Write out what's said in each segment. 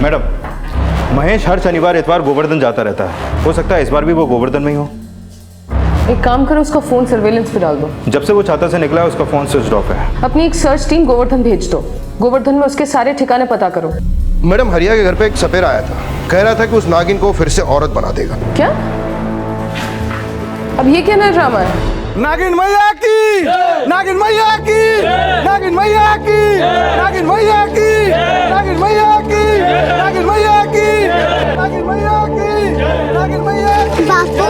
Madam, Mahesh हर शनिवार इतवार गोवर्धन जाता रहता है, हो सकता है इस बार भी वो गोवर्धन में ही हो। एक काम करो, उसका फोन सर्वेलेंस पे डाल दो। जब से वो छाता से निकला है उसका फोन स्विच ऑफ है। अपनी एक सर्च टीम गोवर्धन भेज दो, गोवर्धन में उसके सारे ठिकाने पता करो। मैडम, हरिया के घर पे एक सपेरा आया था, कह रहा था कि उस नागिन को फिर से औरत बना देगा। क्या? अब ये क्या नया ड्रामा है? नागिन मैया की, नागिन मैया की, नागिन मैया की, नागिन मैया की, नागिन मैया की, नागिन मैया की, नागिन मैया की, नागिन मैया की। बापू,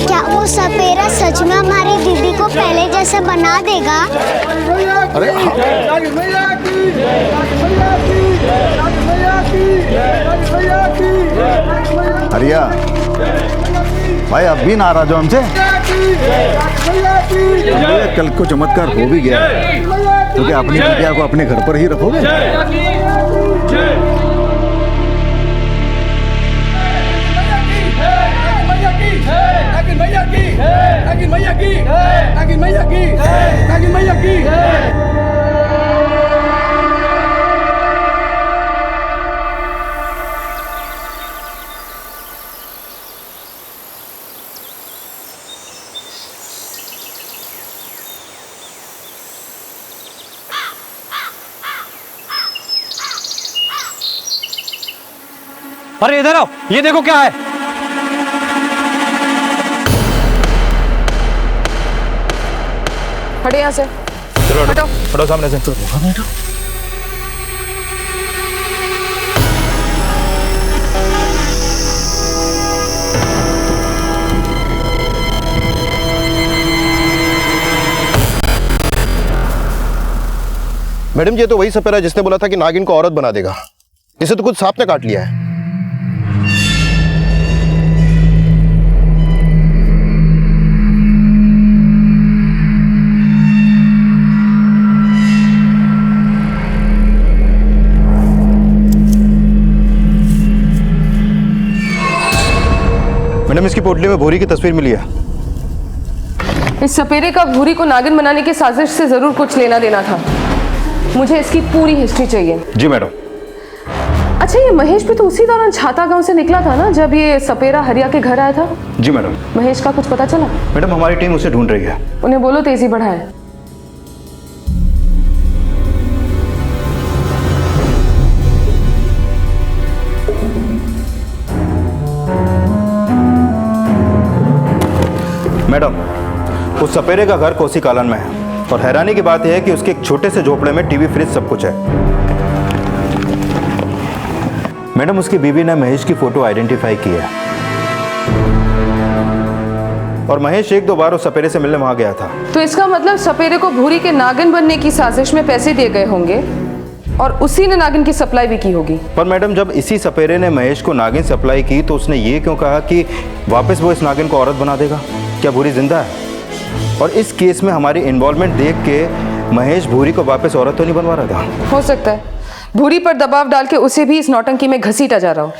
क्या वो सपेरा सच में हमारी दीदी को पहले जैसा बना देगा? अरे नागिन मैया की, नागिन मैया की, नागिन मैया की, नागिन मैया की, नागिन मैया की। हरिया भाई, अब भी नाराज हो हमसे? कल को चमत्कार हो भी गया तो क्या अपनी बिटिया को अपने घर पर ही रखोगे? अरे इधर आओ, ये देखो क्या है। हटे यहाँ से। चलो हटो, हटो सामने से। मैडम, ये तो वही सपेरा जिसने बोला था कि नागिन को औरत बना देगा। इसे तो कुछ सांप ने काट लिया है। मैडम, इसकी पोटली में भूरी की तस्वीर मिली है। इस सपेरे का भूरी को नागिन बनाने की साजिश से जरूर कुछ लेना देना था। मुझे इसकी पूरी हिस्ट्री चाहिए। जी मैडम। अच्छा, ये महेश भी तो उसी दौरान छाता गांव से निकला था ना, जब ये सपेरा हरिया के घर आया था? जी मैडम। महेश का कुछ पता चला? मैडम, हमारी टीम उसे ढूंढ रही है। उन्हें बोलो तेजी बढ़ाए। मैडम, उस सपेरे का घर कोसी कालन में है और हैरानी की बात यह है कि उसके एक छोटे से झोपड़े में टीवी, फ्रिज सब कुछ है। मैडम, उसकी बीवी ने महेश की फोटो आइडेंटिफाई की है और महेश एक दो बार उस सपेरे से मिलने वहां गया था। तो इसका मतलब सपेरे को भूरी के नागिन बनने की साजिश में पैसे दिए गए होंगे और उसी ने नागिन की सप्लाई भी की होगी। पर मैडम, जब इसी सपेरे ने महेश को नागिन सप्लाई की तो उसने ये क्यों कहा कि वापस वो इस नागिन को औरत बना देगा? क्या भूरी जिंदा है? और इस केस में हमारी इन्वॉल्वमेंट देख के महेश भूरी को वापस औरत तो नहीं बनवा रहा था? हो सकता है भूरी पर दबाव डाल के उसे भी इस नौटंकी में घसीटा जा रहा हो।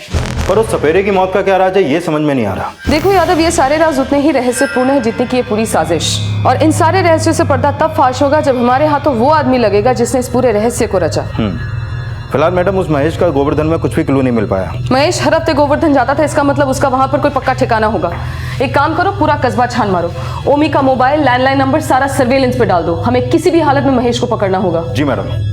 पर उस सपेरे की मौत का क्या राज है, ये समझ में नहीं आ रहा। देखो यादव, ये सारे राज उतने ही रहस्यपूर्ण है जितनी की ये पूरी साजिश। और इन सारे रहस्यों से पर्दा तब फाश होगा जब हमारे हाथों वो आदमी लगेगा जिसने इस पूरे रहस्य को रचा। फिलहाल मैडम, उस महेश का गोवर्धन में कुछ भी क्लू नहीं मिल पाया। महेश हर हफ्ते गोवर्धन जाता था, इसका मतलब उसका वहां पर कोई पक्का ठिकाना होगा। एक काम करो, पूरा कस्बा छान मारो। ओमी का मोबाइल, लैंडलाइन नंबर सारा सर्वेलेंस पे डाल दो। हमें किसी भी हालत में महेश को पकड़ना होगा। जी मैडम।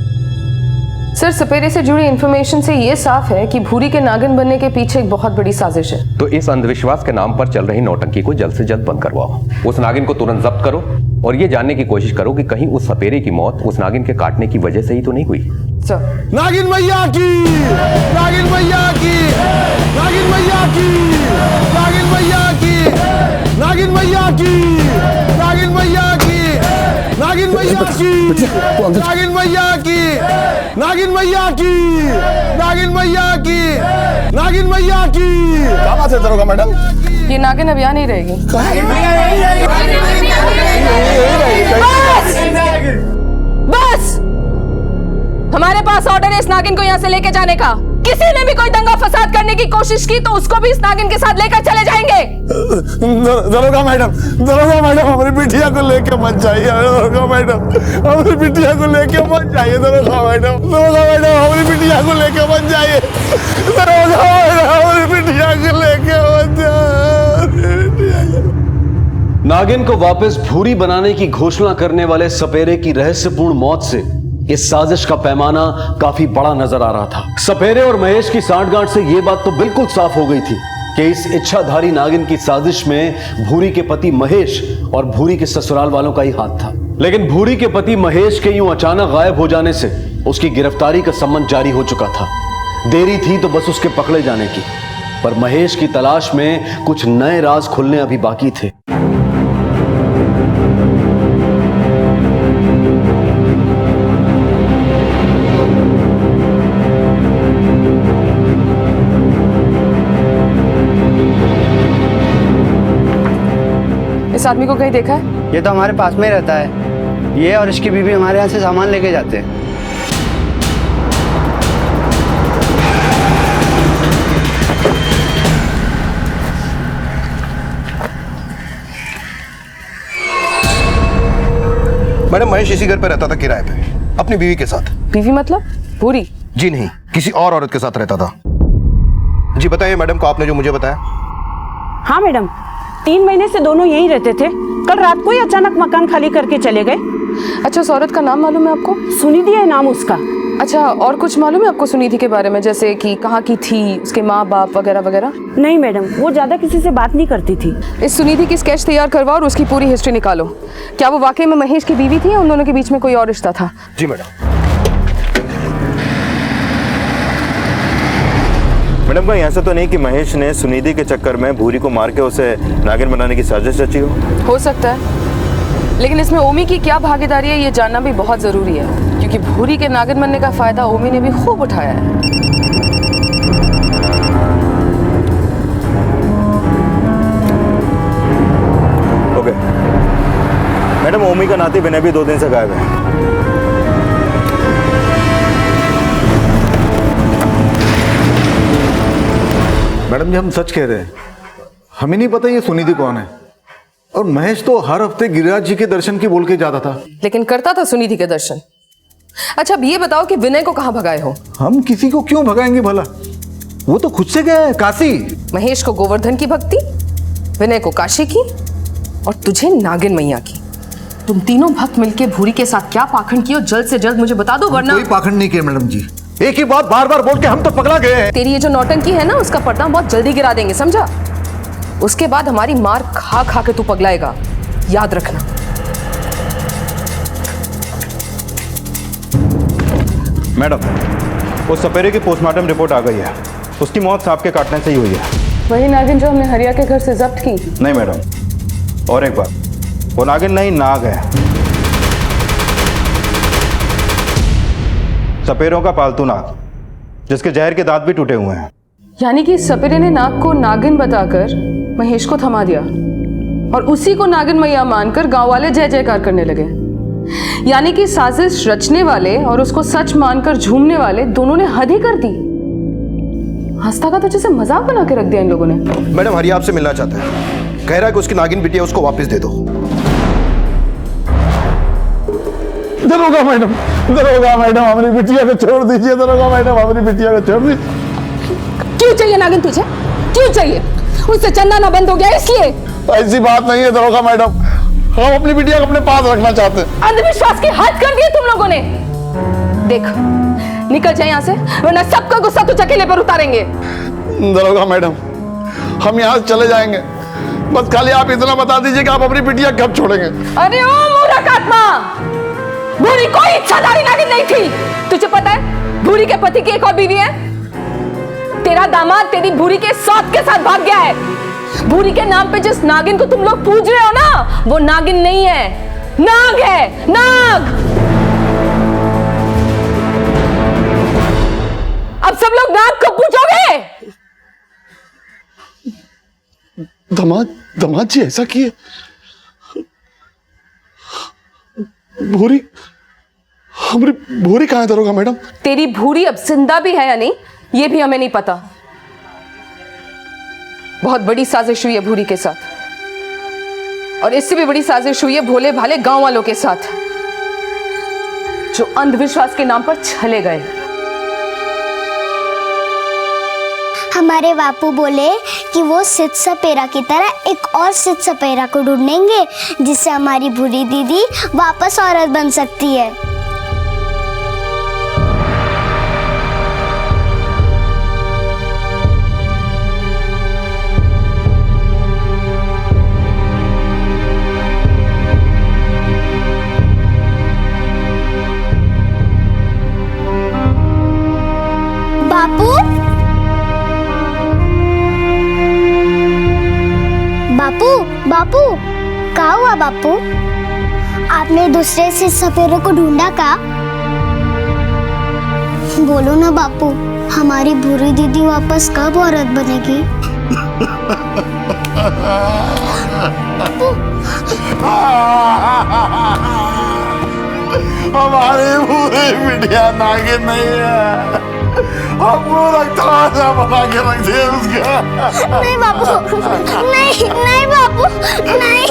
सर, सपेरे से जुड़ी इंफॉर्मेशन से ये साफ है कि भूरी के नागिन बनने के पीछे एक बहुत बड़ी साजिश है। तो इस अंधविश्वास के नाम पर चल रही नौटंकी को जल्द से जल्द बंद करवाओ। उस नागिन को तुरंत जब्त करो और ये जानने की कोशिश करो कि कहीं उस सपेरे की मौत उस नागिन के काटने की वजह से ही तो नहीं हुई। सर, नागिन मैया की, नागिन मैया की, नागिन मैया की, नागिन मैया की, नागिन मैया की, नागिन मैया की, नागिन मैया की, नागिन मैया की, नागिन मैया की, नागिन मैया की, नागिन मैया की। क्या बात है दरोगा मैडम? ये नागिन अब यहाँ नहीं रहेगी। बस, हमारे पास ऑर्डर है इस नागिन नागिन को यहाँ से लेके जाने का। किसी ने भी कोई दंगा फसाद करने की कोशिश की तो उसको भी इस नागिन के साथ लेकर चले जाएंगे। दरोगा मैडम, हमारी बिटिया को लेके मत जाइए। दरोगा मैडम, हमारी बिटिया को लेके मत जाइए। दरोगा मैडम, हमारी बिटिया को लेके मत जाइए। दरोगा मैडम, हमारी बिटिया को लेके मत जाइए। नागिन को वापस भूरी बनाने की घोषणा करने वाले सपेरे की रहस्यपूर्ण मौत से इस साजिश का पैमाना काफी बड़ा नजर आ रहा था। सपेरे और महेश की सांठगांठ से यह बात तो बिल्कुल साफ हो गई थी कि इस इच्छाधारी नागिन की साजिश में भूरी के पति महेश और भूरी के ससुराल वालों का ही हाथ था। लेकिन भूरी के पति महेश के यूं अचानक गायब हो जाने से उसकी गिरफ्तारी का संबंध जारी हो चुका था। देरी थी तो बस उसके पकड़े जाने की, पर महेश की तलाश में कुछ नए राज खुलने अभी बाकी थे। इस आदमी को कहीं देखा है? ये तो हमारे पास में रहता है। ये और इसकी बीवी हमारे यहाँ से सामान लेके जाते हैं। मैडम महेश इसी घर पे रहता था किराए पे, अपनी बीवी के साथ। बीवी मतलब भूरी? जी नहीं, किसी और औरत के साथ रहता था। जी बताइए मैडम को आपने जो मुझे बताया। हाँ मैडम, 3 महीने से दोनों यहीं रहते थे। कल रात को ही अचानक मकान खाली करके चले गए। अच्छा, उस औरत का नाम मालूम है आपको? सुनिधि है नाम उसका। अच्छा, और कुछ मालूम है आपको सुनिधि के बारे में, जैसे कि कहाँ की थी, उसके माँ बाप वगैरह वगैरह? नहीं मैडम, वो ज्यादा किसी से बात नहीं करती थी। इस सुनिधि की स्केच तैयार करवाओ और उसकी पूरी हिस्ट्री निकालो। क्या वो वाकई में महेश की बीवी थी या उन दोनों के बीच में कोई और रिश्ता था? जी मैडम। मैडम कहीं ऐसा तो नहीं कि महेश ने सुनिधि के चक्कर में भूरी को मार के उसे नागिन बनाने की साजिश रची हो सकता है, लेकिन इसमें ओमी की क्या भागीदारी है ये जानना भी बहुत जरूरी है, क्योंकि भूरी के नागिन बनने का फायदा ओमी ने भी खूब उठाया है। ओके मैडम, ओमी का नाती विनय भी 2 दिन से गायब है। मैडम जी हम सच कह रहे हैं, हमें नहीं पता ये सुनिधि कौन है। और महेश तो हर हफ्ते गिरिराज जी के दर्शन की बोल के जाता था। लेकिन करता था सुनिधि के दर्शन। अच्छा, अब ये बताओ कि विनय को कहाँ भगाए हो? हम किसी को क्यों भगाएंगे भला, वो तो खुद से गया है काशी। महेश को गोवर्धन की भक्ति, विनय को काशी की, और तुझे नागिन मैया की। तुम तीनों भक्त मिलके भूरी के साथ क्या पाखंड किए, जल्द से जल्द मुझे बता दो, वरना। कोई पाखंड नहीं किया मैडम जी, एक ही बात बार बार बोल के हम तो पगला गए हैं। तेरी ये जो नौटंकी है ना, उसका पर्दा बहुत जल्दी गिरा देंगे, समझा? उसके बाद हमारी मार खा खा के तू पगलाएगा, याद रखना। मैडम उस सपेरे की पोस्टमार्टम रिपोर्ट आ गई है। उसकी मौत सांप के काटने से ही हुई है। वही नागिन जो हमने हरिया के घर से जब्त की? नहीं मैडम, और एक बार, वो नागिन नहीं नाग है, सपेरों का पालतू नाग, जिसके जहर के दांत भी टूटे हुए हैं। यानी कि सपेरे ने नाग को नागिन बताकर महेश को थमा दिया और उसी को नागिन मैया मानकर गांव वाले जय जयकार करने लगे। यानी कि साजिश रचने वाले और उसको सच मानकर झूमने वाले दोनों ने हद ही कर दी। हंसता का तो जैसे मजाक बना के रख दिया इन लोगों ने। मैडम हरिया आपसे मिलना चाहता है, कह रहा है कि उसकी नागिन बिटिया उसको वापस दे दो। दरोगा मैडम, हमारी बिटिया को छोड़ दीजिए। दरोगा मैडम, हमारी बिटिया को छोड़ दीजिए। क्यों चाहिए नागिन तुझे? क्यों चाहिए? उससे चंदा ना बंद हो गया इसलिए? ऐसी बात नहीं है दरोगा मैडम, हम अपनी बिटिया को अपने पास रखना चाहते हैं। अंधविश्वास की हद कर दी तुम लोगों ने। देख, निकल जाए यहाँ से, वरना सबका गुस्सा तुझे अकेले पर उतारेंगे। दरोगा मैडम, हम यहाँ से चले जाएंगे, बस खाली आप इतना बता दीजिए कि आप अपनी बिटिया कब छोड़ेंगे। अरे ओ मूर्ख आत्मा, भूरी कोई इच्छाधारी नागिन नहीं थी। तुझे पता है भूरी के पति की एक और बीवी है? तेरा दामाद तेरी भूरी के सौत के साथ भाग गया है। भूरी के नाम पे जिस नागिन को तुम लोग पूज रहे हो ना, वो नागिन नहीं है, नाग है, नाग। अब सब लोग नाग को पूजोगे? दामाद जी ऐसा किए? भूरी हमारी भूरी कहाँ है दरोगा मैडम? तेरी भूरी अब जिंदा भी है या नहीं ये भी हमें नहीं पता। बहुत बड़ी साजिश हुई है भूरी के साथ, और इससे भी बड़ी साजिश हुई है भोले भाले गांव वालों के साथ जो अंधविश्वास के नाम पर छले गए। हमारे बापू बोले कि वो सिद्ध सपेरा की तरह एक और सिद्ध सपेरा को ढूंढेंगे जिससे हमारी भूरी दीदी वापस औरत बन सकती है। बापू, बापू, बापू, क्या हुआ बापू? आपने दूसरे से सपेरे को ढूंढा का? बोलो ना बापू, हमारी भूरी दीदी वापस कब औरत बनेगी? हमारी भूरी बिटिया नागिन नहीं है, हम पूरा ताजा बना के रख दिए उसका। नहीं बापू, नहीं नहीं बापू, नहीं।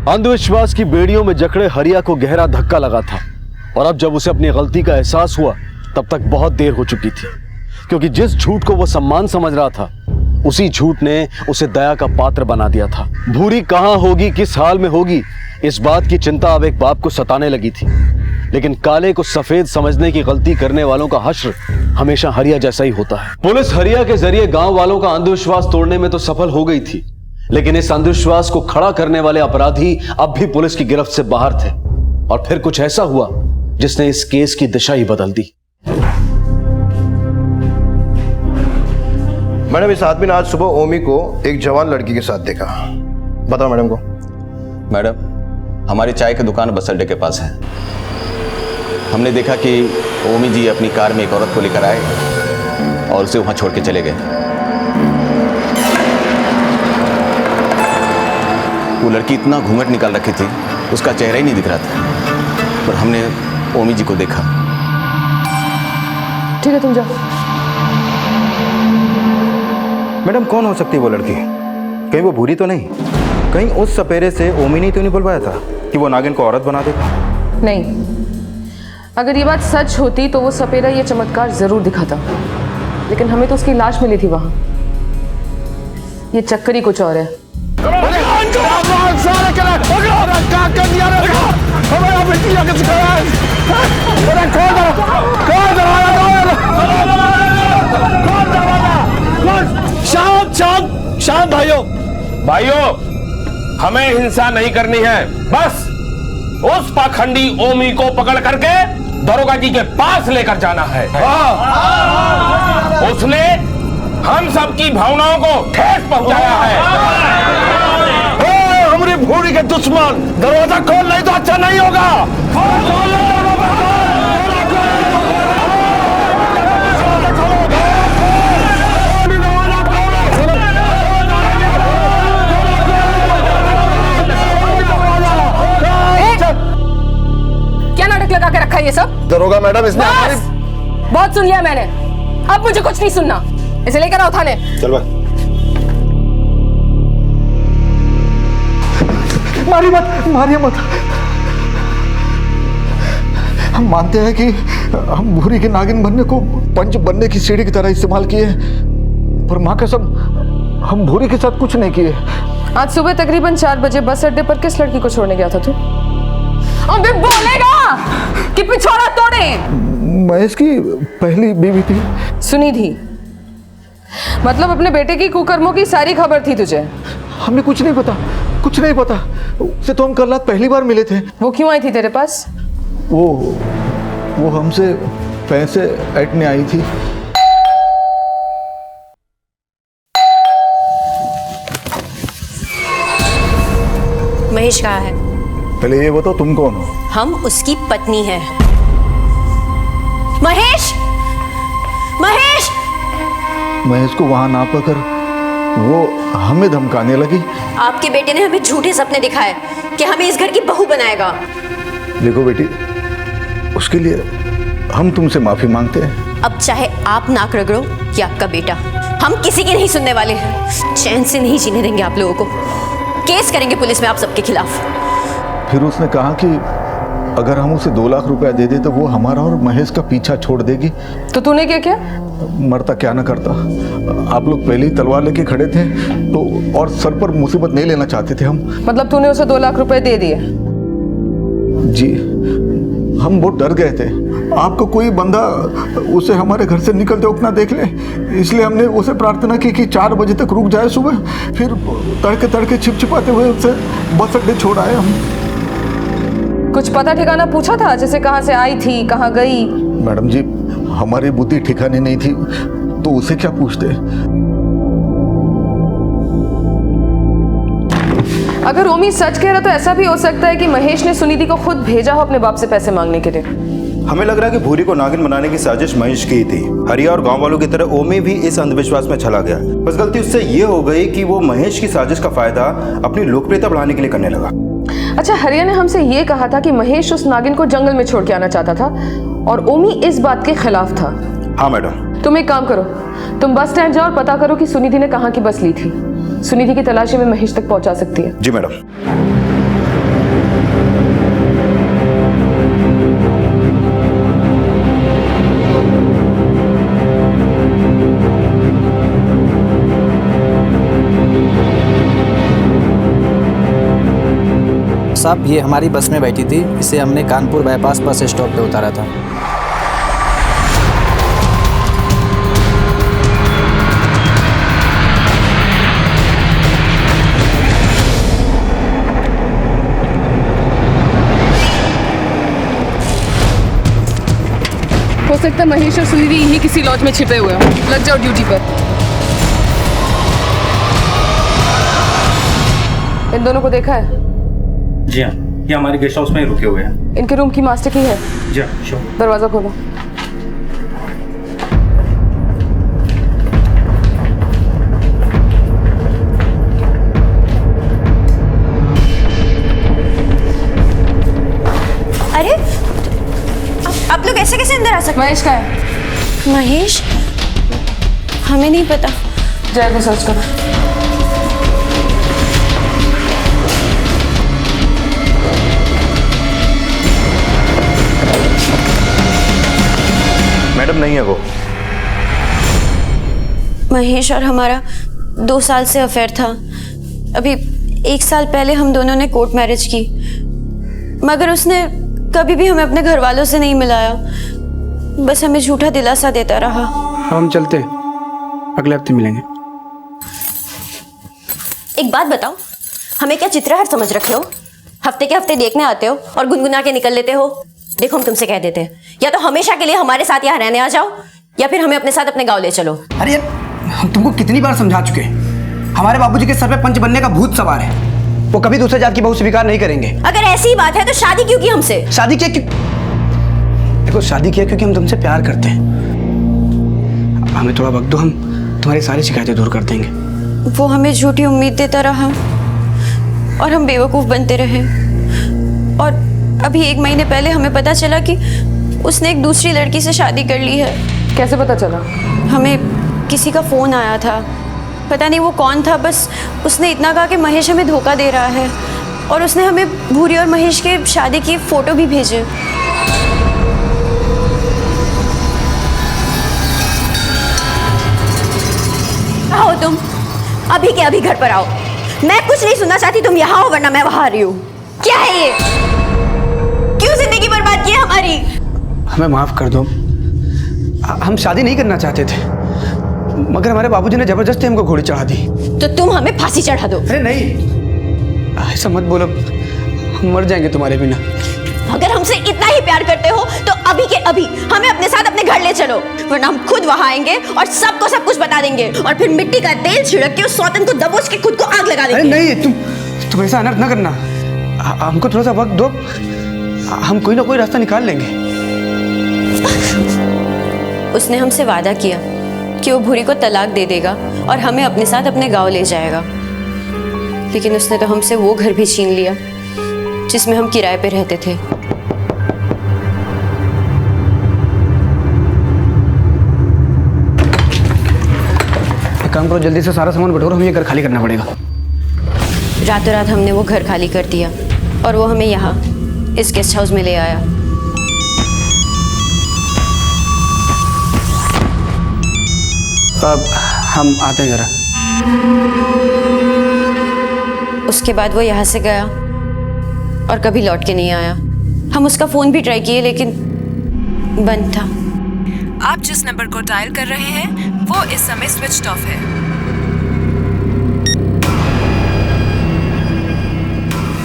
अंधविश्वास की बेड़ियों में जकड़े हरिया को गहरा धक्का लगा था, और अब जब उसे अपनी गलती का एहसास हुआ तब तक बहुत देर हो चुकी थी, क्योंकि जिस झूठ को वो सम्मान समझ रहा था उसी झूठ ने उसे दया का पात्र बना दिया था। भूरी कहाँ होगी, किस हाल में होगी, इस बात की चिंता अब एक बाप को सताने लगी थी, लेकिन काले को सफेद समझने की गलती करने वालों का हश्र हमेशा हरिया जैसा ही होता है। पुलिस हरिया के जरिए गांव वालों का अंधविश्वास तोड़ने में तो सफल हो गई थी, लेकिन इस अंधविश्वास को खड़ा करने वाले अपराधी अब भी पुलिस की गिरफ्त से बाहर थे, और फिर कुछ ऐसा हुआ जिसने इस केस की दिशा ही बदल दी। मैडम, इस आदमी ने आज सुबह ओमी को एक जवान लड़की के साथ देखा। बताओ मैडम को। मैडम, हमारी चाय की दुकान बस अड्डे के पास है। हमने देखा कि ओमी जी अपनी कार में एक औरत को लेकर आए और उसे वहां छोड़ के चले गए। वो लड़की इतना घूंघट निकाल रखी थी, उसका चेहरा ही नहीं दिख रहा था, पर हमने ओमी जी को देखा। ठीक है, तुम जाओ। मैडम, कौन हो सकती है वो लड़की? कहीं वो भूरी तो नहीं? कहीं उस सपेरे से ओमी ने तो नहीं बुलवाया था कि वो नागिन को औरत बना देगा? नहीं, अगर ये बात सच होती तो वो सपेरा ये चमत्कार जरूर दिखाता, लेकिन हमें तो उसकी लाश मिली थी वहां। ये चक्कर ही कुछ और है। शांत शांत शांत भाइयों, हमें हिंसा नहीं करनी है, बस उस पाखंडी ओमी को पकड़ करके दरोगा जी के पास लेकर जाना है। उसने हम सबकी भावनाओं को ठेस पहुंचाया है। हमारी भूरी के दुश्मन, दरवाजा खोल नहीं तो अच्छा नहीं होगा। क्या नाटक लगा के रखा है ये सब? दरोगा मैडम, इसने हमारी... बहुत सुन लिया मैंने, अब मुझे कुछ नहीं सुनना। इसे लेकर आओ थाने। चल भाई। मारिए मत, मारिए मत। हम मानते हैं कि हम भूरी के नागिन बनने को पंच बनने की सीढ़ी की तरह इस्तेमाल किए, पर माँ कसम हम भूरी के साथ कुछ नहीं किए। आज सुबह तकरीबन 4 बजे बस अड्डे पर किस लड़की को छोड़ने गया था तू? अबे बोलेगा कि पिछोड़ा तोड़े? महेश की पहली बीवी थी। सुनी थी? मतलब अपने बेटे की कुकर्मों की सारी खबर थी तुझे? हमें कुछ नहीं पता, कुछ नहीं पता। उसे तो हम कल रात पहली बार मिले थे। वो क्यों आई थी तेरे पास? वो हमसे पैसे ऐंठने आई थी। महेश कहाँ है? पहले ये बताओ तुम कौन हो? हम उसकी पत्नी हैं। महेश, महेश! महेश को वहां ना पाकर वो हमें धमकाने लगी। आपके बेटे ने हमें झूठे सपने दिखाए कि हमें इस घर की बहू बनाएगा। देखो बेटी, उसके लिए हम तुमसे माफी मांगते हैं। अब चाहे आप नाक रगड़ो या आपका बेटा, हम किसी की नहीं सुनने वाले। चैन से नहीं जीने देंगे आप लोगों को। केस करेंगे पुलिस में आप सबके खिलाफ। फिर उसने कहा कि अगर हम उसे 2 लाख रुपया दे दे तो वो हमारा और महेश का पीछा छोड़ देगी। तो तूने क्या किया? मरता क्या ना करता। आप लोग पहले ही तलवार लेके खड़े थे तो, और सर पर मुसीबत नहीं लेना चाहते थे हम। मतलब तूने उसे 2 लाख रुपए दे दिए? जी, हम बहुत डर गए थे आपको कोई बंदा उसे हमारे घर से निकलते वक्त ना देख ले, इसलिए हमने उसे प्रार्थना की कि 4 बजे तक रुक जाए सुबह, फिर तड़के तड़के छिपछिपाते हुए उसे बस अड्डे छोड़ आए हम। कुछ पता ठिकाना पूछा था, जैसे कहाँ से आई थी, कहाँ गई? मैडम जी, हमारी बुद्धि ठिकाने नहीं थी तो उसे क्या पूछते। अगर ओमी सच कह रहा तो ऐसा भी हो सकता है कि महेश ने सुनिधि को खुद भेजा हो अपने बाप से पैसे मांगने के लिए। हमें लग रहा है कि भूरी को नागिन बनाने की साजिश महेश की थी। हरिया और गांव वालों की तरह ओमी भी इस अंधविश्वास में चला गया। बस गलती उससे ये हो गई कि वो महेश की साजिश का फायदा अपनी लोकप्रियता बढ़ाने के लिए करने लगा। अच्छा, हरिया ने हमसे ये कहा था कि महेश उस नागिन को जंगल में छोड़ के आना चाहता था और ओमी इस बात के खिलाफ था। हाँ मैडम। तुम एक काम करो, तुम बस स्टैंड जाओ और पता करो कि सुनिधि ने कहाँ की बस ली थी। सुनिधि की तलाशी में महेश तक पहुंचा सकती है। जी मैडम। साहब, ये हमारी बस में बैठी थी, इसे हमने कानपुर बाईपास बस स्टॉप पे उतारा था। हो सकता है महेश और सुनिधि यही किसी लॉज में छिपे हुए हो। लग जाओ ड्यूटी पर। इन दोनों को देखा है? जी हाँ, ये हमारे गेस्ट हाउस में ही रुके हुए हैं। इनके रूम की मास्टर की है? जी हाँ, श्योर। दरवाजा खोलो। अरे आप लोग ऐसे कैसे अंदर आ सकते? महेश का है? महेश? हमें नहीं पता। जय को सर्च करो। मैडम नहीं है वो। महेश और हमारा 2 साल से अफेयर था। अभी 1 साल पहले हम दोनों ने कोर्ट मैरिज की, मगर उसने कभी भी हमें अपने घर वालों से नहीं मिलाया, बस हमें झूठा दिलासा देता रहा। हम चलते हैं, अगले हफ्ते मिलेंगे। एक बात बताओ, हमें क्या चित्रहार समझ रखे हो? हफ्ते के हफ्ते देखने आते हो और गुनगुना के निकल लेते हो। देखो, हम तुमसे कह देते हैं, या तो हमेशा के लिए हमारे साथ यहाँ रहने आ जाओ, या फिर हमें अपने साथ अपने गांव ले चलो। अरे यार, हम तुमको कितनी बार समझा चुके हैं, हमारे बाबूजी के सर पे पंच बनने का भूत सवार है। वो कभी दूसरे जात की बहू स्वीकार नहीं करेंगे। अगर ऐसी ही बात है तो शादी क्यों की हमसे? शादी किया क्यों? देखो, शादी किया क्योंकि हम तुमसे प्यार करते हैं। हमें थोड़ा वक्त दो, हम तुम्हारी सारी शिकायतें दूर कर देंगे। वो हमें झूठी उम्मीद देता रहा और हम बेवकूफ बनते रहे, और अभी 1 महीने पहले हमें पता चला कि उसने एक दूसरी लड़की से शादी कर ली है। कैसे पता चला? हमें किसी का फोन आया था, पता नहीं वो कौन था, बस उसने इतना कहा कि महेश हमें धोखा दे रहा है, और उसने हमें भूरी और महेश के शादी की फोटो भी भेजे। आओ तुम, अभी के अभी घर पर आओ। मैं कुछ नहीं सुनना चाहती, तुम यहाँ हो वरना मैं वहां आ रही हूँ। क्या है ये? क्यों जिंदगी बर्बाद की है हमारी? हमें माफ कर दो, हम शादी नहीं करना चाहते थे, मगर हमारे बाबूजी ने जबरदस्ती हमको घोड़ी चढ़ा दी। तो तुम हमें फांसी चढ़ा दो। अरे नहीं, ऐसा मत बोलो, हम मर जाएंगे तुम्हारे बिना। अगर हमसे इतना ही प्यार करते हो तो अभी के अभी हमें अपने साथ अपने घर ले चलो, वरना हम खुद वहां आएंगे और सबको सब कुछ बता देंगे, और फिर मिट्टी का तेल छिड़क के उस सौतन को दबोच के खुद को आग लगा देंगे। अरे नहीं, तुम ऐसा अनर्थ ना करना, हमको थोड़ा सा वक्त दो, हम कोई ना कोई रास्ता निकाल लेंगे। उसने हमसे वादा किया कि वो भूरी को तलाक दे देगा और हमें अपने साथ अपने गांव ले जाएगा, लेकिन उसने तो हमसे वो घर भी छीन लिया जिसमें हम किराए पे रहते थे। एक काम करो, जल्दी से सारा सामान बटोरो, हमें ये घर खाली करना पड़ेगा। रातों रात हमने वो घर खाली कर दिया और वो हमें यहाँ इस गेस्ट हाउस में ले आया। अब हम आते हैं जरा। उसके बाद वो यहाँ से गया और कभी लौट के नहीं आया। हम उसका फोन भी ट्राई किए लेकिन बंद था। आप जिस नंबर को डायल कर रहे हैं वो इस समय स्विच्ड ऑफ है।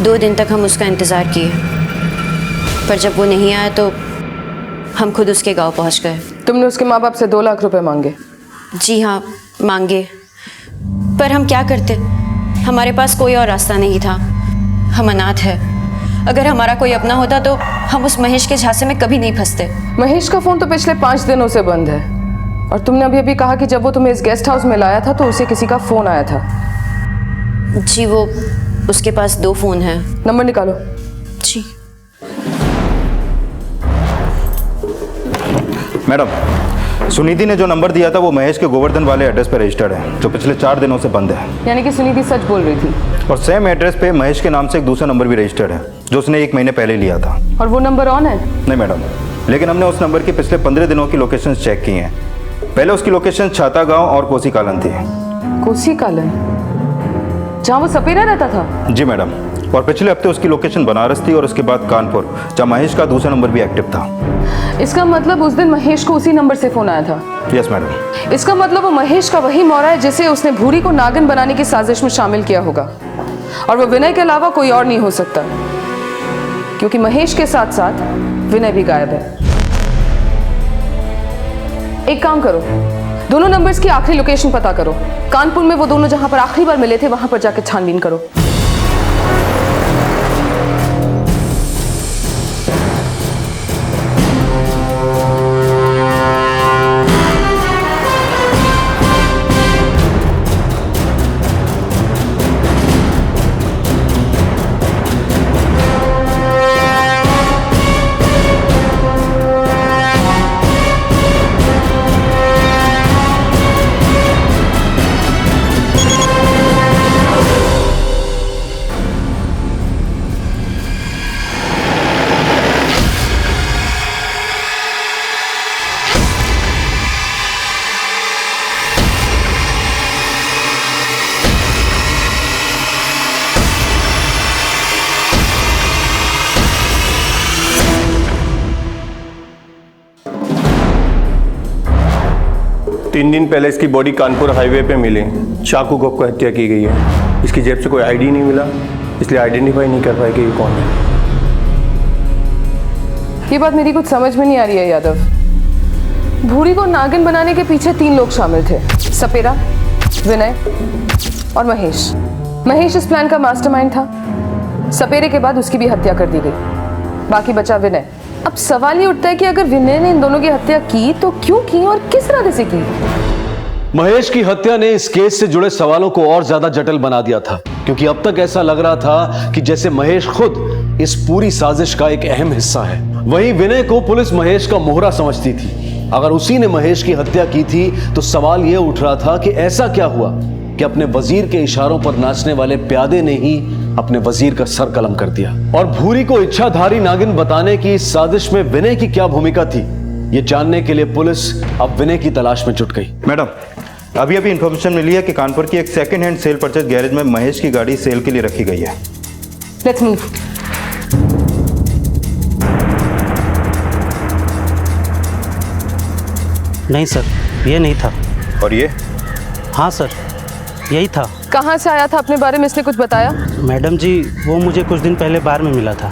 दो दिन तक हम उसका इंतजार किए, पर जब वो नहीं आया तो हम खुद उसके गांव पहुंच गए। तुमने उसके माँ बाप से 2 लाख रुपए मांगे? जी हाँ, मांगे, पर हम क्या करते? हमारे पास कोई और रास्ता नहीं था। हम अनाथ है। अगर हमारा कोई अपना होता तो हम उस महेश के झांसे में कभी नहीं फंसते। महेश का फोन तो पिछले 5 दिनों से बंद है, और तुमने अभी अभी कहा कि जब वो तुम्हें इस गेस्ट हाउस में लाया था तो उसे किसी का फोन आया था। जी, वो उसके पास 2 फोन हैं। नंबर निकालो। जी मैडम, सुनीति ने जो नंबर दिया था वो महेश के गोवर्धन वाले एड्रेस पे रजिस्टर्ड है, जो पिछले 4 दिनों से बंद है। यानी कि सुनीति सच बोल रही थी। और सेम एड्रेस पे महेश के नाम से एक दूसरा नंबर भी रजिस्टर्ड है, जो उसने 1 महीने पहले लिया था। और वो नंबर ऑन है? नहीं मैडम, लेकिन हमने उस नंबर की पिछले 15 दिनों की लोकेशन चेक की हैं। पहले उसकी लोकेशन छाता गांव और कोसी कालन थी। कोसी कालन, जहाँ वो सपेरा रहता था? जी मैडम, और पिछले हफ्ते उसकी लोकेशन बनारस थी और उसके बाद कानपुर, जहाँ महेश का दूसरा नंबर भी एक्टिव था। इसका मतलब उस दिन महेश को उसी नंबर से फोन आया था? Yes madam. इसका मतलब वो महेश का वही मौरा है जिसे उसने भूरी को नागिन बनाने की साजिश में शामिल किया होगा, और वो विनय के अलावा कोई और नहीं हो सकता, क्योंकि महेश के साथ साथ विनय भी गायब है। एक काम करो, दोनों नंबर्स की आखिरी लोकेशन पता करो। कानपुर में वो दोनों जहां पर आखिरी बार मिले थे वहां पर जाकर छानबीन करो। तीन दिन पहले इसकी बॉडी कानपुर हाईवे पे मिली, चाकू घोंप कर हत्या की गई है। इसकी जेब से कोई आईडी नहीं मिला, इसलिए आइडेंटिफाई नहीं कर पाए कि ये कौन है। ये बात मेरी कुछ समझ में नहीं आ रही है यादव। भूरी को नागिन बनाने के पीछे 3 लोग शामिल थे, सपेरा, विनय और महेश। महेश इस प्लान का मास्टरमाइंड था। सपेरे के बाद उसकी भी हत्या कर दी गई, बाकी बचा विनय। अब सवाल ये उठता है कि अगर विनय ने इन दोनों की हत्या की तो क्यों की और किस इरादे से की? महेश की हत्या ने इस केस से जुड़े सवालों को और ज्यादा जटिल बना दिया था, क्योंकि अब तक ऐसा लग रहा था कि जैसे महेश खुद इस पूरी साजिश का एक अहम हिस्सा है। वहीं विनय को पुलिस महेश का मोहरा समझती थी। अगर उसी ने महेश की हत्या की थी तो सवाल यह उठ रहा था कि ऐसा क्या हुआ कि अपने वजीर के इशारों पर नाचने वाले प्यादे ने ही अपने वजीर का सर कलम कर दिया। और भूरी को इच्छाधारी नागिन बताने की इस साजिश में विनय की क्या भूमिका थी, ये जानने के लिए पुलिस अब विनय की तलाश में जुट गई। मैडम, अभी इंफॉर्मेशन मिली है कि कानपुर की एक second hand cell purchase garage में महेश की गाड़ी सेल के लिए रखी गई है। Let's move. नहीं सर, ये नहीं था। और ये? हाँ सर, यही था। कहाँ से आया था, अपने बारे में इसने कुछ बताया? मैडम जी, वो मुझे कुछ दिन पहले बार में मिला था।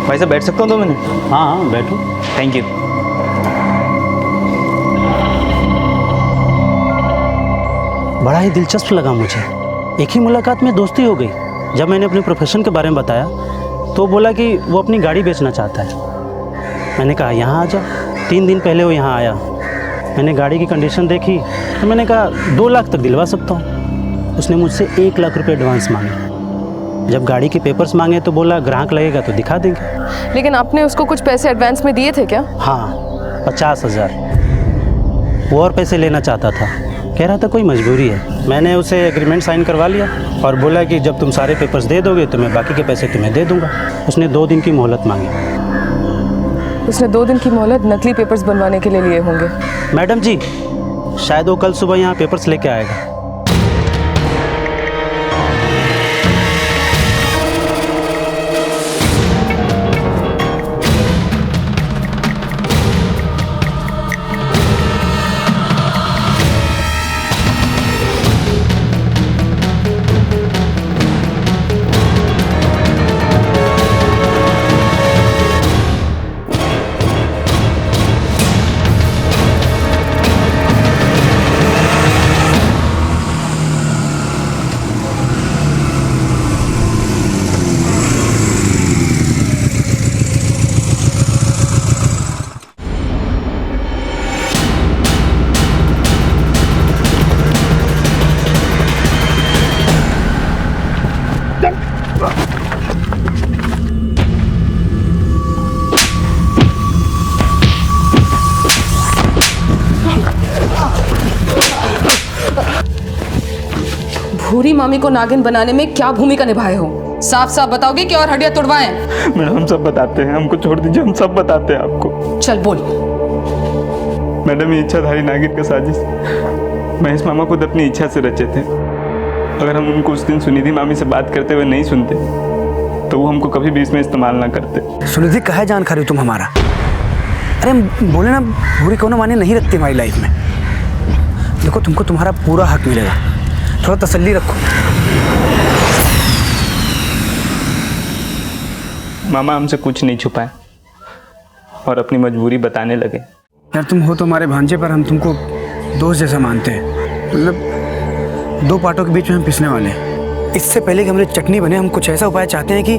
भाई साहब बैठ सकता हूँ 2 मिनट? हाँ हाँ बैठो। Thank you. बड़ा ही दिलचस्प लगा मुझे। एक ही मुलाकात में दोस्ती हो गई। जब मैंने अपने प्रोफेशन के बारे में बताया तो बोला कि वो अपनी गाड़ी बेचना चाहता है। मैंने कहा यहाँ आ जाओ। 3 दिन पहले वो यहाँ आया। मैंने गाड़ी की कंडीशन देखी तो मैंने कहा 2 लाख तक दिलवा सकता हूँ। उसने मुझसे 1 लाख रुपए एडवांस मांगे। जब गाड़ी के पेपर्स मांगे तो बोला ग्राहक लगेगा तो दिखा देंगे। लेकिन आपने उसको कुछ पैसे एडवांस में दिए थे क्या? हाँ, 50,000। वो और पैसे लेना चाहता था, कह रहा था कोई मजबूरी है। मैंने उसे एग्रीमेंट साइन करवा लिया और बोला कि जब तुम सारे पेपर्स दे दोगे तो मैं बाकी के पैसे तुम्हें दे दूंगा। उसने 2 दिन की मोहलत मांगी। उसने 2 दिन की मोहलत नकली पेपर्स बनवाने के लिए लिए होंगे। मैडम जी, शायद वो कल सुबह यहाँ पेपर्स लेके आएगा। भूरी मामी को नागिन बनाने में क्या भूमिका निभाए हो? साफ साफ बताओगे कि और हड्डियां तुड़वाएं? मैडम हम सब बताते हैं, हमको छोड़ दीजिए, हम सब बताते हैं आपको। चल बोल। मैडम ये इच्छाधारी नागिन का साजिश महेश मामा खुद अपनी इच्छा से रचे थे। अगर हम उनको उस दिन सुनिधि मामी से बात करते हुए नहीं सुनते तो वो हमको कभी भी इसमें इस्तेमाल ना करते। सुनिधि कहे जान खा रही हो तुम हमारा? अरे बोले ना, भूरी को ना माने नहीं रखती हमारी लाइफ में। देखो तुमको तुम्हारा पूरा हक मिलेगा, थोड़ा तसल्ली रखो। मामा हमसे कुछ नहीं छुपाए और अपनी मजबूरी बताने लगे। यार तुम हो तो हमारे भांजे, पर हम तुमको दोस्त जैसा मानते हैं। मतलब 2 पार्टों के बीच में हम पिसने वाले हैं। इससे पहले कि हमारी चटनी बने, हम कुछ ऐसा उपाय चाहते हैं कि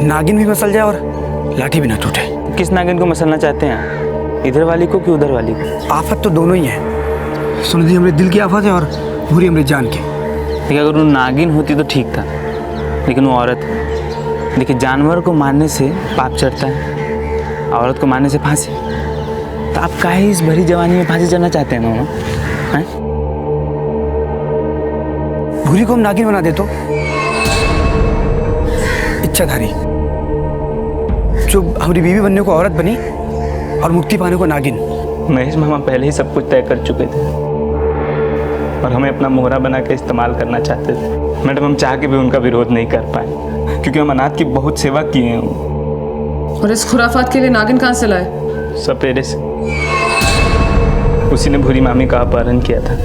नागिन भी मसल जाए और लाठी भी ना टूटे। किस नागिन को मसलना चाहते हैं, इधर वाली को कि उधर वाली को? आफत तो दोनों ही है। सुनिधि हमारे दिल की आफत है और भूरी हमारी जान की। देखिए अगर वो नागिन होती तो ठीक था, लेकिन वो औरत है। देखिए जानवर को मारने से पाप चढ़ता है, औरत को मारने से फांसी। तो आप काहे इस भरी जवानी में फांसी चढ़ना चाहते हैं मामा? भूरी को हम नागिन बना दे तो इच्छाधारी, जो हमारी बीवी बनने को औरत बनी और मुक्ति पाने को नागिन। महेश मामा पहले ही सब कुछ तय कर चुके थे और हमें अपना मोहरा बना के इस्तेमाल करना चाहते थे। मैडम हम चाह के भी उनका विरोध नहीं कर पाए, क्योंकि हम अनाथ की बहुत सेवा किए हैं। और इस खुराफात के लिए नागिन कहाँ से लाए? सपेरे से। उसी ने भूरी मामी का अपहरण किया था।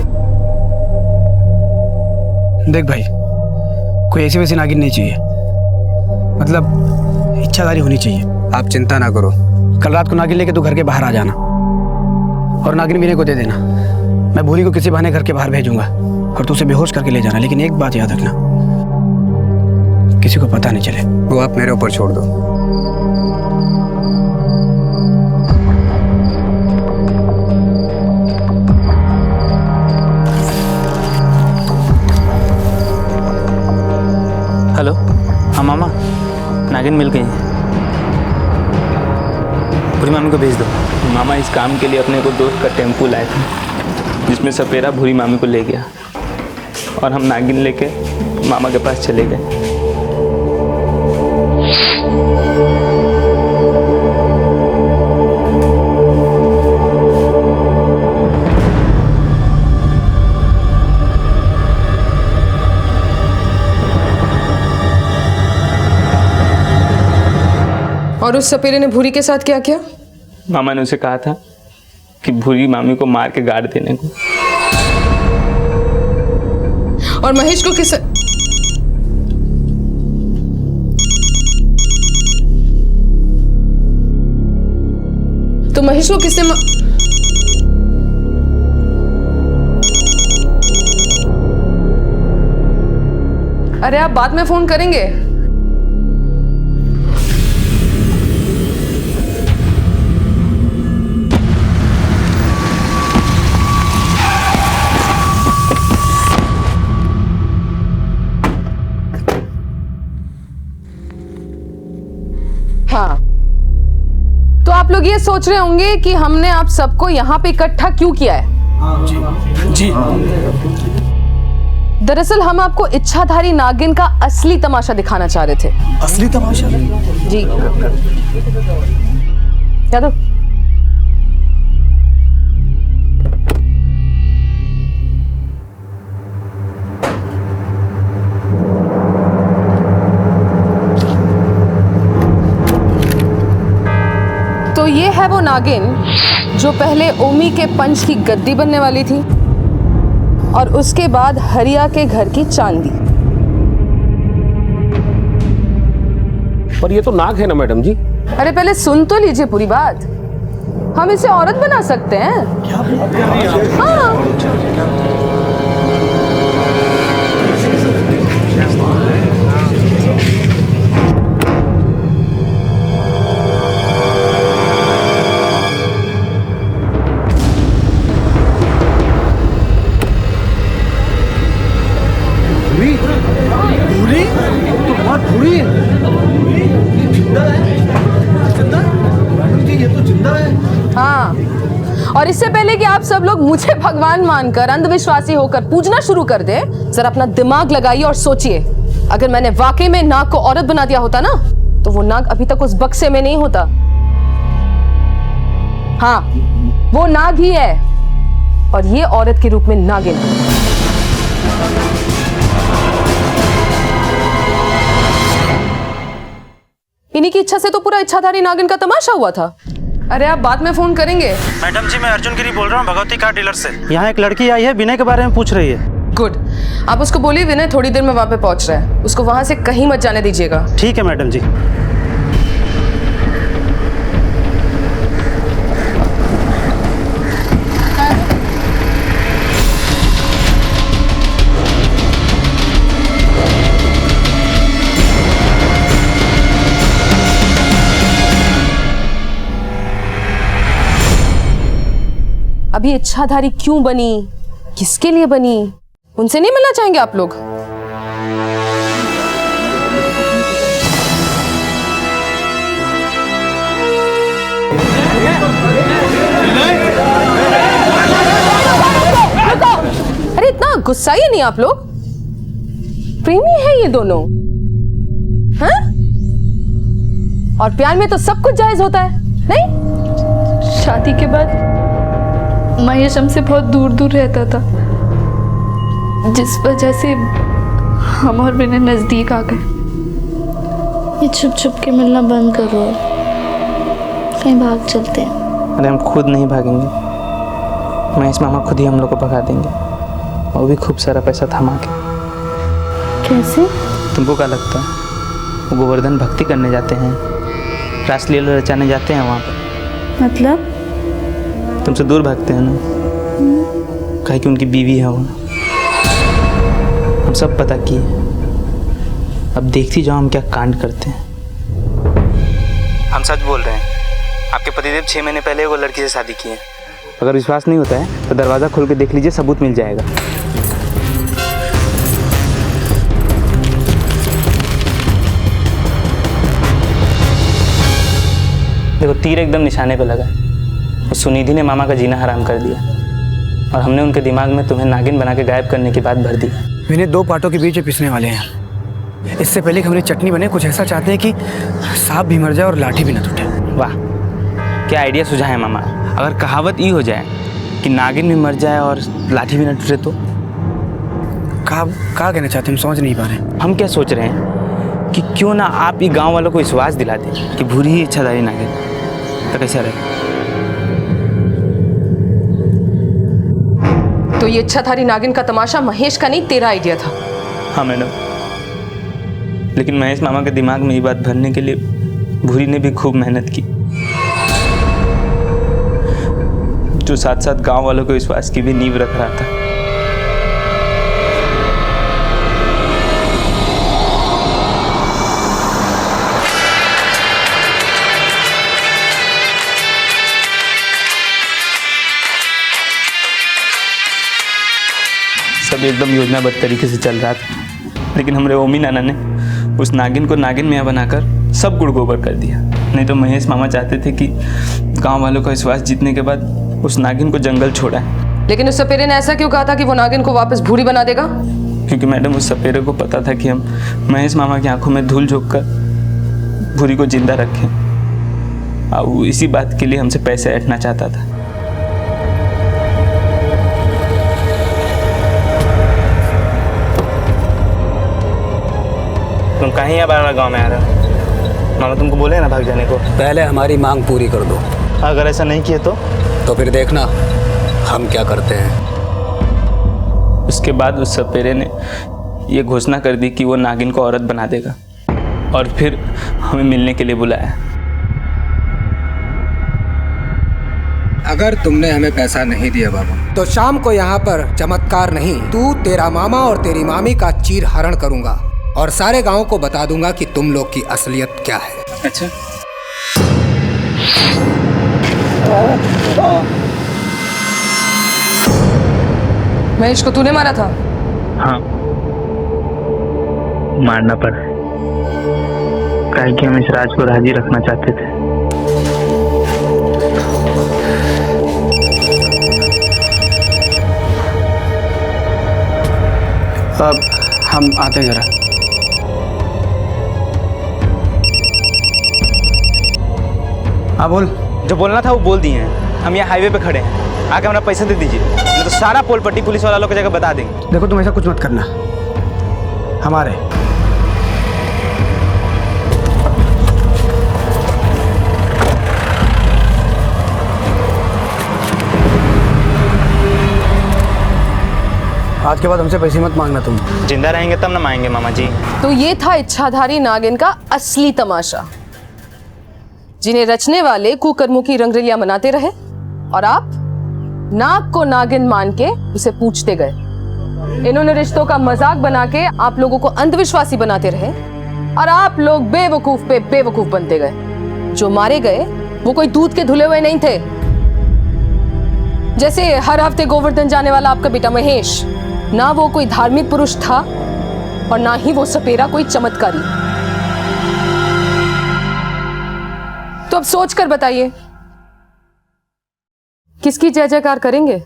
देख भाई, कोई ऐसी वैसी नागिन नहीं चाहिए, मतलब इच्छाधारी होनी चाहिए। आप चिंता ना करो, कल रात को नागिन लेके तू घर के बाहर आ जाना और नागिन मीने को दे देना। मैं भूरी को किसी बहाने घर के बाहर भेजूंगा और तू उसे बेहोश करके ले जाना। लेकिन एक बात याद रखना, किसी को पता नहीं चले। वो आप मेरे ऊपर छोड़ दो। हेलो, हाँ मामा, नागिन मिल गई है। भूरी मामी को भेज दो। मामा इस काम के लिए अपने को दोस्त का टेम्पू लाए थे, जिसमें सपेरा भूरी मामी को ले गया और हम नागिन लेके मामा के पास चले गए। और उस सपेरे ने भूरी के साथ क्या किया? मामा ने उसे कहा था कि भूरी मामी को मार के गाड़ देने को। और महेश को किस तो महेश को किसने अरे आप बाद में फोन करेंगे। हाँ, तो आप लोग ये सोच रहे होंगे कि हमने आप सबको यहाँ पे इकट्ठा क्यों किया है। जी। दरअसल हम आपको इच्छाधारी नागिन का असली तमाशा दिखाना चाह रहे थे। असली तमाशा? जी। यादव, तो ये है वो नागिन जो पहले ओमी के पंच की गद्दी बनने वाली थी और उसके बाद हरिया के घर की चांदी। पर ये तो नाग है ना मैडम जी। अरे पहले सुन तो लीजिए पूरी बात। हम इसे औरत बना सकते हैं। हाँ। भूरी? तो बहुत भूरी है। ये जिंदा है? जिंदा? मैडम जी ये तो जिंदा है। हाँ, और इससे पहले कि आप सब लोग मुझे भगवान मानकर अंधविश्वासी होकर पूजना शुरू कर दे, जरा अपना दिमाग लगाइए और सोचिए, अगर मैंने वाकई में नाग को औरत बना दिया होता ना, तो वो नाग अभी तक उस बक्से में नहीं होता। हाँ, वो नाग ही है और ये औरत के रूप में नागिन। इन्हीं की इच्छा से तो पूरा इच्छाधारी नागिन का तमाशा हुआ था। अरे आप बाद में फोन करेंगे। मैडम जी, मैं अर्जुन गिरी बोल रहा हूँ भगवती कार डीलर से। यहाँ एक लड़की आई है, विनय के बारे में पूछ रही है। गुड, आप उसको बोलिए विनय थोड़ी देर में वहां पे पहुंच रहा है, उसको वहां से कहीं मत जाने दीजिएगा। ठीक है मैडम जी। अभी इच्छाधारी क्यों बनी, किसके लिए बनी, उनसे नहीं मिलना चाहेंगे आप लोग? अरे इतना गुस्साइए नहीं आप लोग, प्रेमी है ये दोनों, हैं? और प्यार में तो सब कुछ जायज होता है, नहीं? शादी के बाद महेश हमसे बहुत दूर दूर रहता था, जिस वजह से हम और विनय नजदीक आ गए। ये छुप छुप के मिलना बंद करो, कहीं भाग चलते हैं। अरे हम खुद नहीं भागेंगे, महेश मामा खुद ही हम लोग को भगा देंगे, वो भी खूब सारा पैसा थमा के। कैसे? तुमको क्या लगता है वो गोवर्धन भक्ति करने जाते हैं, रासलीला रचाने जाते हैं वहाँ पर? मतलब? तुमसे दूर भागते हैं ना, कहे कि उनकी बीवी है वो। हम सब पता किए, अब देखती जाओ हम क्या कांड करते हैं। हम सच बोल रहे हैं, आपके पतिदेव 6 महीने पहले वो लड़की से शादी की है। अगर विश्वास नहीं होता है तो दरवाज़ा खोल के देख लीजिए, सबूत मिल जाएगा। देखो तीर एकदम निशाने पे लगा। सुनिधि ने मामा का जीना हराम कर दिया और हमने उनके दिमाग में तुम्हें नागिन बना के गायब करने की बात भर दी। मैंने 2 पार्टों के बीच में पिसने वाले हैं। इससे पहले कि हमारी चटनी बने, कुछ ऐसा चाहते हैं कि सांप भी मर जाए और लाठी भी न टूटे। वाह, क्या आइडिया सुझा है मामा। अगर कहावत ये हो जाए कि नागिन भी मर जाए और लाठी भी न टूटे तो क्या कहना चाहते हैं, हम समझ नहीं पा रहे। हम क्या सोच रहे हैं कि क्यों ना आप ये गांव वालों को विश्वास दिला दें कि भूरी ही इच्छाधारी नागिन, तो कैसा रहे? तो ये इच्छाधारी नागिन का तमाशा महेश का नहीं, तेरा आइडिया था? हाँ मैडम, लेकिन महेश मामा के दिमाग में ये बात भरने के लिए भूरी ने भी खूब मेहनत की, जो साथ साथ गांव वालों के विश्वास की भी नींव रख रहा था। सब एकदम योजनाबद्ध तरीके से चल रहा था, लेकिन हमारे ओमी नाना ने उस नागिन को नागिन मियाँ बनाकर सब गुड़ गोबर कर दिया। नहीं तो महेश मामा चाहते थे कि गांव वालों का विश्वास जीतने के बाद उस नागिन को जंगल छोड़ा है। लेकिन उस सपेरे ने ऐसा क्यों कहा था कि वो नागिन को वापस भूरी बना देगा? क्योंकि मैडम उस सपेरे को पता था कि हम महेश मामा की आंखों में धूल झोंक कर भूरी को जिंदा रखें, और इसी बात के लिए हमसे पैसे ऐंठना चाहता था। तुम कहीं अब गाँव में आ रहे हो? मामा तुमको बोले ना भाग जाने को। पहले हमारी मांग पूरी कर दो। अगर ऐसा नहीं किए तो फिर देखना हम क्या करते हैं। उसके बाद उस सपेरे ने ये घोषणा कर दी कि वो नागिन को औरत बना देगा, और फिर हमें मिलने के लिए बुलाया। अगर तुमने हमें पैसा नहीं दिया बाबू, तो शाम को यहाँ पर चमत्कार नहीं, तू, तेरा मामा और तेरी मामी का चीर हरण करूंगा और सारे गांव को बता दूंगा कि तुम लोग की असलियत क्या है। अच्छा। महेश को तूने मारा था? हाँ, मारना पड़ा, काहे कि हम इस राज को राजी रखना चाहते थे। अब हम आते हैं जरा। हाँ बोल। जो बोलना था वो बोल दिए हैं। हम यहाँ हाईवे पे खड़े हैं, आके हमारा पैसा दे दीजिए, नहीं तो सारा पोल पट्टी पुलिस वाला लोग की जगह बता देंगे। देखो तुम ऐसा कुछ मत करना, हमारे आज के बाद हमसे पैसे मत मांगना। तुम जिंदा रहेंगे तब ना मांगेंगे मामा जी। तो ये था इच्छाधारी नागिन का असली तमाशा, जिन्हें रचने वाले कुकर्मों की रंगरलियां मनाते रहे और आप नाग को नागिन मान के उसे पूछते गए। इन्होंने रिश्तों का मजाक बना के आप लोगों को अंधविश्वासी बनाते रहे और आप लोग बेवकूफ पे बेवकूफ बनते गए। जो मारे गए वो कोई दूध के धुले हुए नहीं थे। जैसे हर हफ्ते गोवर्धन जाने वाला आपका बेटा महेश, ना वो कोई धार्मिक पुरुष था और ना ही वो सपेरा कोई चमत्कारी। तो अब सोच कर बताइए, किसकी जय जयकार करेंगे?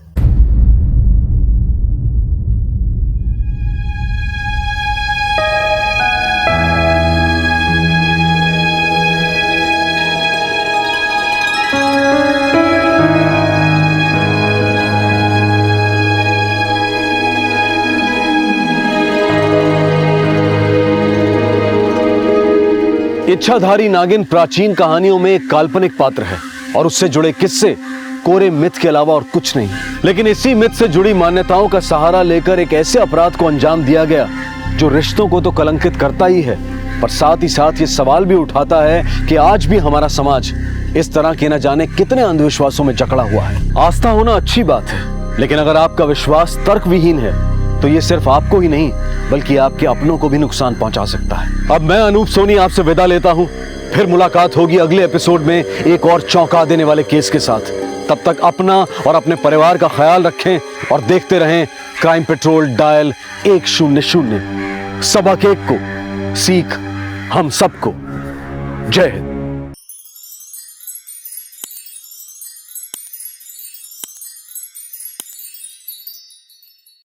इच्छाधारी नागिन प्राचीन कहानियों में एक काल्पनिक पात्र है और उससे जुड़े किस्से कोरे मिथ के अलावा और कुछ नहीं। लेकिन इसी मिथ से जुड़ी मान्यताओं का सहारा लेकर एक ऐसे अपराध को अंजाम दिया गया जो रिश्तों को तो कलंकित करता ही है, पर साथ ही साथ ये सवाल भी उठाता है कि आज भी हमारा समाज इस तरह के न जाने कितने अंधविश्वासों में जकड़ा हुआ है। आस्था होना अच्छी बात है, लेकिन अगर आपका विश्वास तर्क विहीन है तो ये सिर्फ आपको ही नहीं बल्कि आपके अपनों को भी नुकसान पहुंचा सकता है। अब मैं अनूप सोनी आपसे विदा लेता हूं, फिर मुलाकात होगी अगले एपिसोड में एक और चौंका देने वाले केस के साथ। तब तक अपना और अपने परिवार का ख्याल रखें और देखते रहें क्राइम पेट्रोल डायल 100। सबक एक को, सीख हम सबको। जय हिंद।